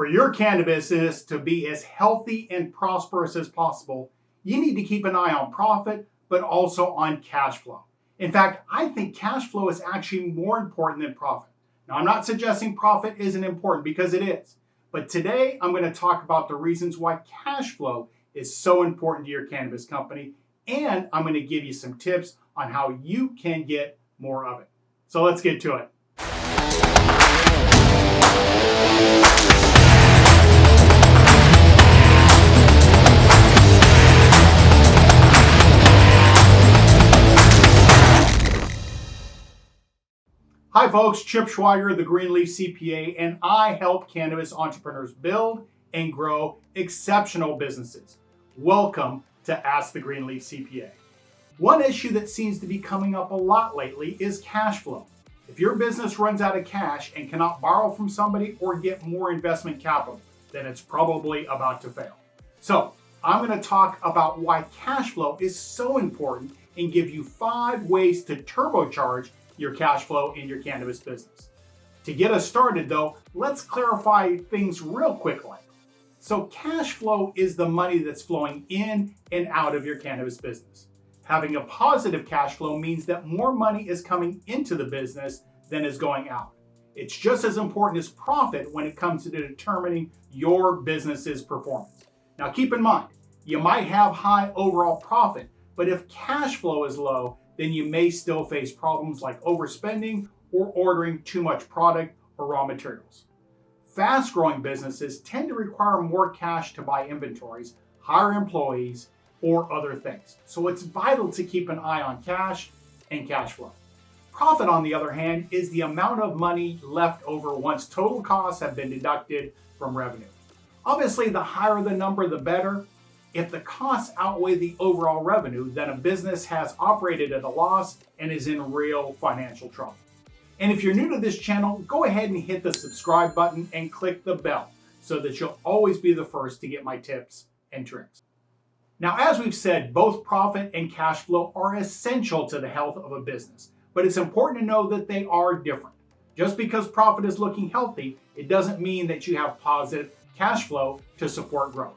For your cannabis business to be as healthy and prosperous as possible, you need to keep an eye on profit, but also on cash flow. In fact, I think cash flow is actually more important than profit. Now, I'm not suggesting profit isn't important, because it is. But today, I'm going to talk about the reasons why cash flow is so important to your cannabis company, and I'm going to give you some tips on how you can get more of it. So let's get to it. Hi folks, Chip Schweiger, the Green Leaf CPA, and I help cannabis entrepreneurs build and grow exceptional businesses. Welcome to Ask the Green Leaf CPA. One issue that seems to be coming up a lot lately is cash flow. If your business runs out of cash and cannot borrow from somebody or get more investment capital, then it's probably about to fail. So I'm going to talk about why cash flow is so important and give you 5 ways to turbocharge your cash flow in your cannabis business. To get us started though, let's clarify things real quickly. So cash flow is the money that's flowing in and out of your cannabis business. Having a positive cash flow means that more money is coming into the business than is going out. It's just as important as profit when it comes to determining your business's performance. Now keep in mind, you might have high overall profit, but if cash flow is low, then you may still face problems like overspending or ordering too much product or raw materials. Fast-growing businesses tend to require more cash to buy inventories, hire employees, or other things. So it's vital to keep an eye on cash and cash flow. Profit, on the other hand, is the amount of money left over once total costs have been deducted from revenue. Obviously, the higher the number, the better. If the costs outweigh the overall revenue, then a business has operated at a loss and is in real financial trouble. And if you're new to this channel, go ahead and hit the subscribe button and click the bell so that you'll always be the first to get my tips and tricks. Now, as we've said, both profit and cash flow are essential to the health of a business, but it's important to know that they are different. Just because profit is looking healthy, it doesn't mean that you have positive cash flow to support growth.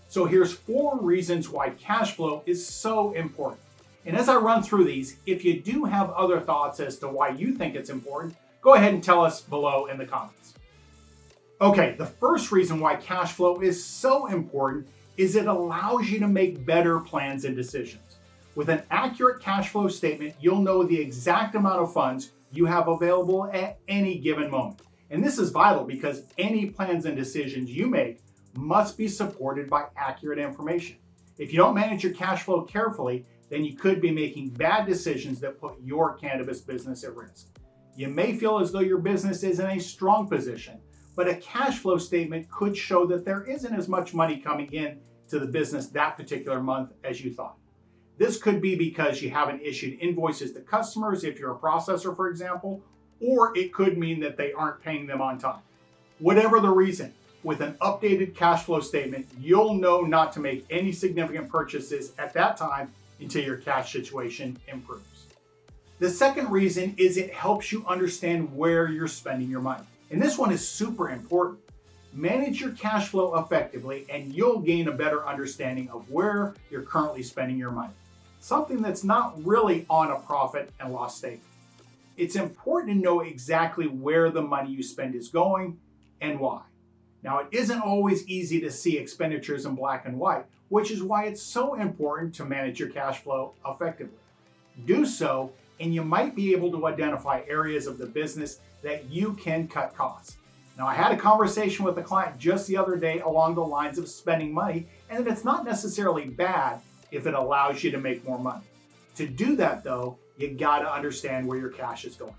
So here's 4 reasons why cash flow is so important. And as I run through these, if you do have other thoughts as to why you think it's important, go ahead and tell us below in the comments. Okay, the first reason why cash flow is so important is it allows you to make better plans and decisions. With an accurate cash flow statement, you'll know the exact amount of funds you have available at any given moment. And this is vital because any plans and decisions you make must be supported by accurate information. If you don't manage your cash flow carefully, then you could be making bad decisions that put your cannabis business at risk. You may feel as though your business is in a strong position, but a cash flow statement could show that there isn't as much money coming in to the business that particular month as you thought. This could be because you haven't issued invoices to customers if you're a processor, for example, or it could mean that they aren't paying them on time. Whatever the reason, with an updated cash flow statement, you'll know not to make any significant purchases at that time until your cash situation improves. The second reason is it helps you understand where you're spending your money. And this one is super important. Manage your cash flow effectively and you'll gain a better understanding of where you're currently spending your money. Something that's not really on a profit and loss statement. It's important to know exactly where the money you spend is going and why. Now, it isn't always easy to see expenditures in black and white, which is why it's so important to manage your cash flow effectively. Do so, and you might be able to identify areas of the business that you can cut costs. Now, I had a conversation with a client just the other day along the lines of spending money, and that it's not necessarily bad if it allows you to make more money. To do that, though, you gotta understand where your cash is going.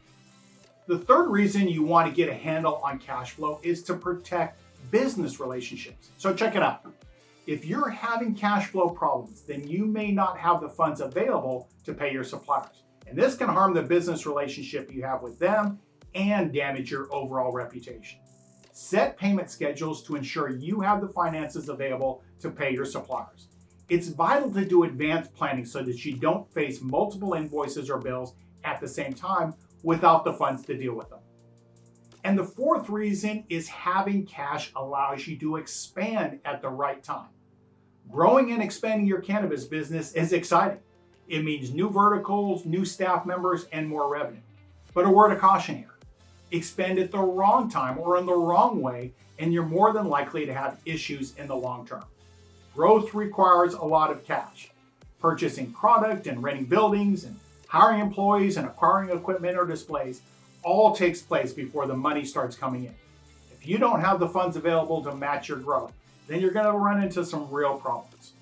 The third reason you want to get a handle on cash flow is to protect business relationships. So check it out. If you're having cash flow problems, then you may not have the funds available to pay your suppliers. And this can harm the business relationship you have with them and damage your overall reputation. Set payment schedules to ensure you have the finances available to pay your suppliers. It's vital to do advanced planning so that you don't face multiple invoices or bills at the same time without the funds to deal with them. And the fourth reason is having cash allows you to expand at the right time. Growing and expanding your cannabis business is exciting. It means new verticals, new staff members, and more revenue. But a word of caution here. Expand at the wrong time or in the wrong way, and you're more than likely to have issues in the long term. Growth requires a lot of cash. Purchasing product and renting buildings and hiring employees and acquiring equipment or displays all takes place before the money starts coming in. If you don't have the funds available to match your growth, then you're going to run into some real problems.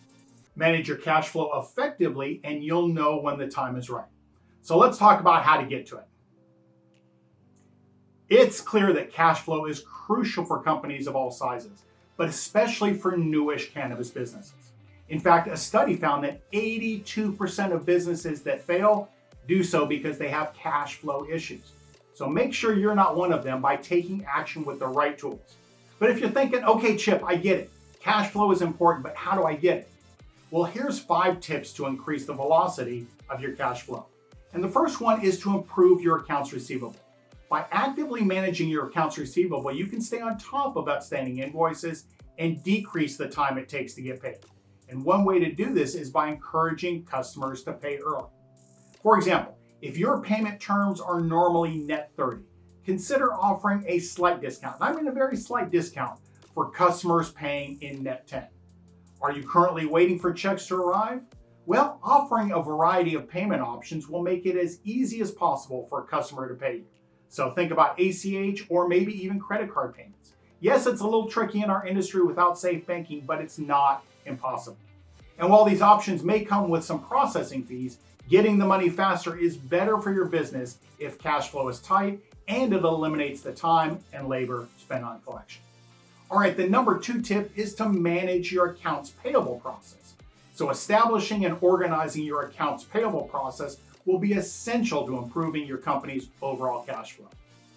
Manage your cash flow effectively and you'll know when the time is right. So let's talk about how to get to it. It's clear that cash flow is crucial for companies of all sizes, but especially for newish cannabis businesses. In fact, a study found that 82% of businesses that fail do so because they have cash flow issues. So make sure you're not one of them by taking action with the right tools. But if you're thinking, okay, Chip, I get it. Cash flow is important, but how do I get it? Well, here's 5 tips to increase the velocity of your cash flow. And the first one is to improve your accounts receivable. By actively managing your accounts receivable, you can stay on top of outstanding invoices and decrease the time it takes to get paid. And one way to do this is by encouraging customers to pay early. For example, if your payment terms are normally net 30, consider offering a slight discount. I mean a very slight discount for customers paying in net 10. Are you currently waiting for checks to arrive? Well, offering a variety of payment options will make it as easy as possible for a customer to pay you. So think about ACH or maybe even credit card payments. Yes, it's a little tricky in our industry without safe banking, but it's not impossible. And while these options may come with some processing fees, getting the money faster is better for your business if cash flow is tight and it eliminates the time and labor spent on collection. All right, the number 2 tip is to manage your accounts payable process. So establishing and organizing your accounts payable process will be essential to improving your company's overall cash flow.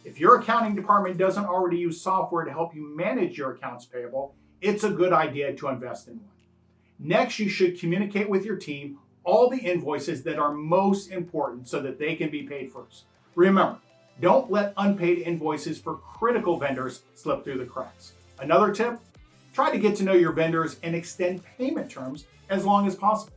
If your accounting department doesn't already use software to help you manage your accounts payable, it's a good idea to invest in one. Next, you should communicate with your team all the invoices that are most important so that they can be paid first. Remember, don't let unpaid invoices for critical vendors slip through the cracks. Another tip, try to get to know your vendors and extend payment terms as long as possible.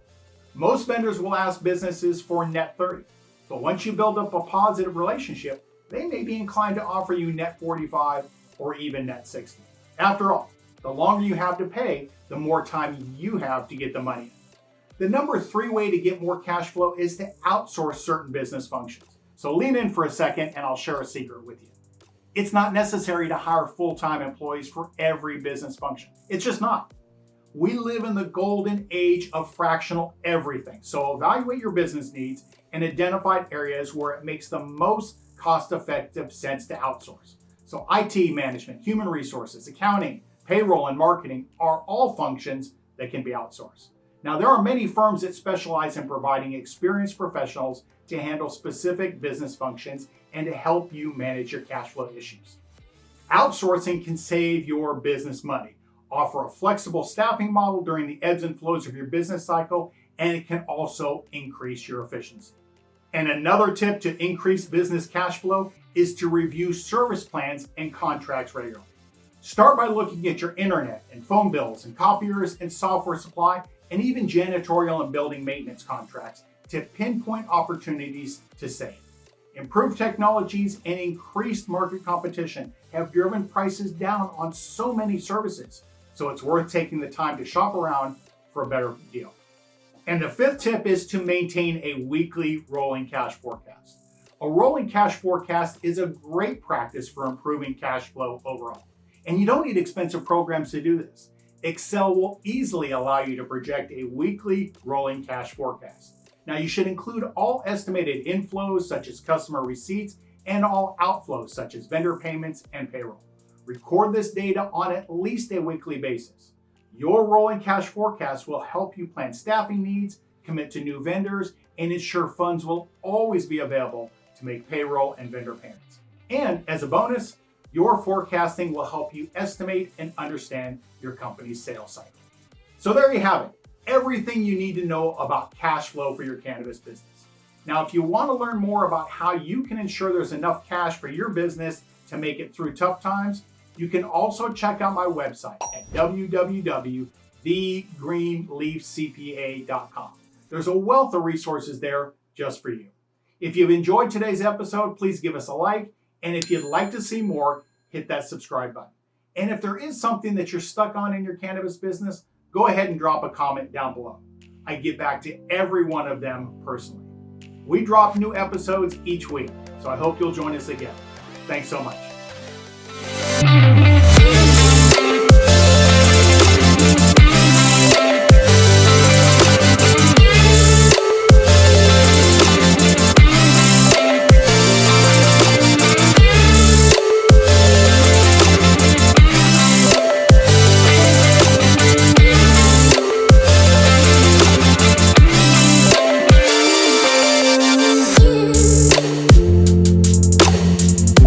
Most vendors will ask businesses for net 30, but once you build up a positive relationship, they may be inclined to offer you net 45 or even net 60. After all, the longer you have to pay, the more time you have to get the money in. The number 3 way to get more cash flow is to outsource certain business functions. So lean in for a second and I'll share a secret with you. It's not necessary to hire full-time employees for every business function. It's just not. We live in the golden age of fractional everything. So evaluate your business needs and identify areas where it makes the most cost-effective sense to outsource. So IT management, human resources, accounting, payroll, and marketing are all functions that can be outsourced. Now, there are many firms that specialize in providing experienced professionals to handle specific business functions and to help you manage your cash flow issues. Outsourcing can save your business money, offer a flexible staffing model during the ebbs and flows of your business cycle, and it can also increase your efficiency. And another tip to increase business cash flow is to review service plans and contracts regularly. Start by looking at your internet and phone bills and copiers and software supply and even janitorial and building maintenance contracts to pinpoint opportunities to save. Improved technologies and increased market competition have driven prices down on so many services, so it's worth taking the time to shop around for a better deal. And the 5th tip is to maintain a weekly rolling cash forecast. A rolling cash forecast is a great practice for improving cash flow overall. And you don't need expensive programs to do this. Excel will easily allow you to project a weekly rolling cash forecast. Now, you should include all estimated inflows such as customer receipts and all outflows such as vendor payments and payroll. Record this data on at least a weekly basis. Your rolling cash forecast will help you plan staffing needs, commit to new vendors, and ensure funds will always be available to make payroll and vendor payments. And as a bonus, your forecasting will help you estimate and understand your company's sales cycle. So there you have it. Everything you need to know about cash flow for your cannabis business. Now, if you want to learn more about how you can ensure there's enough cash for your business to make it through tough times, you can also check out my website at www.thegreenleafcpa.com. There's a wealth of resources there just for you. If you've enjoyed today's episode, please give us a like. And if you'd like to see more, hit that subscribe button. And if there is something that you're stuck on in your cannabis business, go ahead and drop a comment down below. I get back to every one of them personally. We drop new episodes each week, so I hope you'll join us again. Thanks so much.